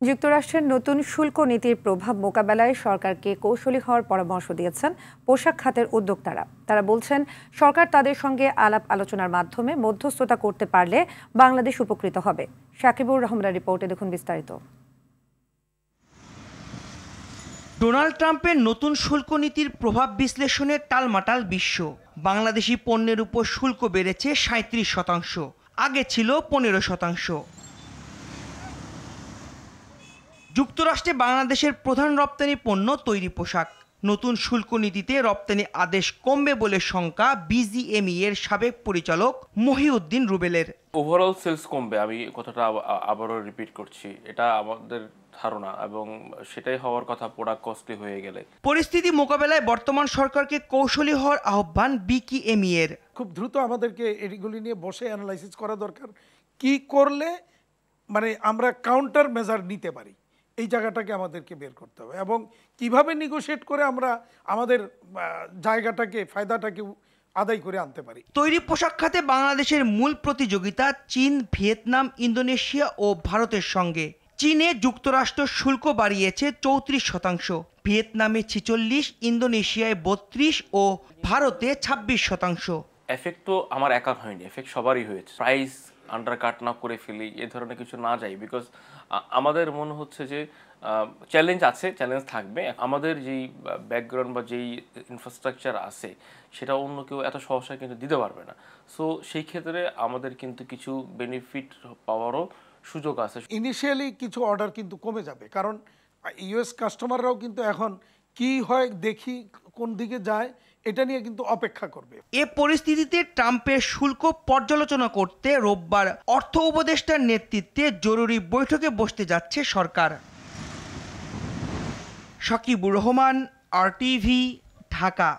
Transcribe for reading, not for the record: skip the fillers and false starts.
যুক্তরাষ্ট্রের নতুন শুল্ক নীতির প্রভাব মোকাবেলায় সরকারকে কৌশলী হওয়ার পরামর্শ দিয়েছেন পোশাক খাতের উদ্যোক্তারা। তারা বলছেন, সরকার তাদের সঙ্গে আলাপ আলোচনার মাধ্যমে মধ্যস্থতা করতে পারলে বাংলাদেশ উপকৃত হবে। সাকিবুর রহমানের রিপোর্টে দেখুন বিস্তারিত। ডোনাল্ড ট্রাম্পের নতুন শুল্ক নীতির প্রভাব বিশ্লেষণে টালমাটাল বিশ্ব। বাংলাদেশি পণ্যের উপর শুল্ক বেড়েছে ৩৭%, আগে ছিল 15%। যুক্তরাষ্ট্রে বাংলাদেশের প্রধান রপ্তানি পণ্য তৈরি পোশাক। নতুন শুল্ক নীতিতে রপ্তানি আদেশ কমবে বলে শঙ্কা বিজিএমই এর সাবেক পরিচালক মহিউদ্দিন রুবেলের। ওভারঅল সেলস কমবে, আমি কথাটা আবারও রিপিট করছি, এটা আমাদের ধারণা এবং সেটাই হওয়ার কথা প্রোডাক্ট কস্টলি হয়ে গেলে। পরিস্থিতি মোকাবেলায় বর্তমান সরকারকে কৌশলী হওয়ার আহ্বান বিকিএমই এর। খুব দ্রুত আমাদেরকে এগুলি নিয়ে বসে অ্যানালাইসিস করা দরকার, কি করলে মানে আমরা কাউন্টার মেজার নিতে পারি, এই জায়গাটাকে আমাদেরকে বের করতে হবে এবং কিভাবে নেগোশিয়েট করে আমরা আমাদের জায়গাটাকে ফায়দাটাকে আদায় করে আনতে পারি। তৈরি পোশাক খাতে বাংলাদেশের মূল প্রতিযোগিতা চীন, ভিয়েতনাম, ইন্দোনেশিয়া ও ভারতের সঙ্গে। চীনে যুক্তরাষ্ট্র শুল্ক বাড়িয়েছে ৩৪%, ভিয়েতনামে ৪৬%, ইন্দোনেশিয়ায় ৩২% ও ভারতে ২৬%। এফেক্ট তো আমার একার হয়নি, এফেক্ট সবারই হয়েছে। প্রাইস আন্ডারকাট না করে ফেলি, এ ধরনের কিছু না যাই, বিকজ আমাদের মনে হচ্ছে যে চ্যালেঞ্জ আছে, চ্যালেঞ্জ থাকবে। আমাদের যেই ব্যাকগ্রাউন্ড বা যেই ইনফ্রাস্ট্রাকচার আছে সেটা অন্য কেউ এত সহসায় কিন্তু দিতে পারবে না। সো সেই ক্ষেত্রে আমাদের কিন্তু কিছু বেনিফিট পাওয়ারও সুযোগ আছে। ইনিশিয়ালি কিছু অর্ডার কিন্তু কমে যাবে, কারণ ইউএস কাস্টমাররাও কিন্তু এখন কি হয় দেখি কোন দিকে যায় এটা নিয়ে কিন্তু অপেক্ষা করবে। এ পরিস্থিতিতে ট্রাম্পের শুল্ক পর্যালোচনা করতে রোববার অর্থ উপদেষ্টার নেতৃত্বে জরুরি বৈঠকে বসতে যাচ্ছে সরকার। সাকিবুর রহমান, RTV, ঢাকা।